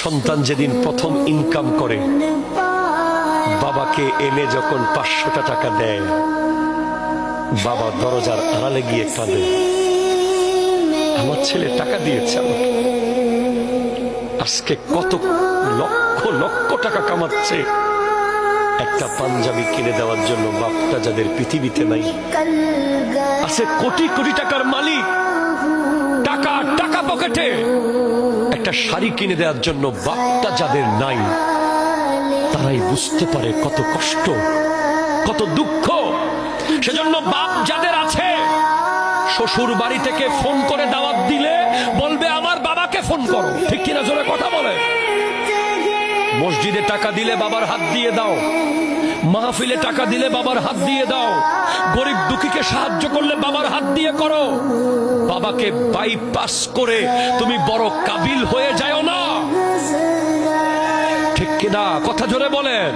সন্তান যেদিন প্রথম ইনকাম করে বাবাকে এনে যখন 500টা টাকা দেয়, বাবা দরজার আড়ালে গিয়ে কাঁদে, আমার ছেলে টাকা দিয়েছে আমাকে, আজকে কত লক্ষ লক্ষ টাকা কামাচ্ছে, একটা পাঞ্জাবি কিনে দেওয়ার জন্য বাপটা যাদের পৃথিবীতে নাই। আছে কোটি কোটি টাকার মালিক, টাকা টাকা পকেটে, একটা শাড়ি কিনে দেওয়ার জন্য বাপটা যাদের নাই, তারাই বুঝতে পারে কত কষ্ট, কত দুঃখ। সেজন্য বাপ যাদের আছে, শ্বশুর বাড়ি থেকে ফোন করে দাওয়াত দিলে বলবে আমার বাবাকে ফোন করো, ঠিক কিনা জোরে কথা বলে। মসজিদে টাকা দিলে বাবার হাত দিয়ে দাও, মাহফিলে টাকা দিলে বাবার হাত দিয়ে দাও, গরিব দুঃখীকে সাহায্য করলে বাবার হাত দিয়ে করো। বাবাকে বাইপাস করে তুমি বড় কাবিল হয়ে যাও না, ঠিক কিনা কথা জোরে বলেন।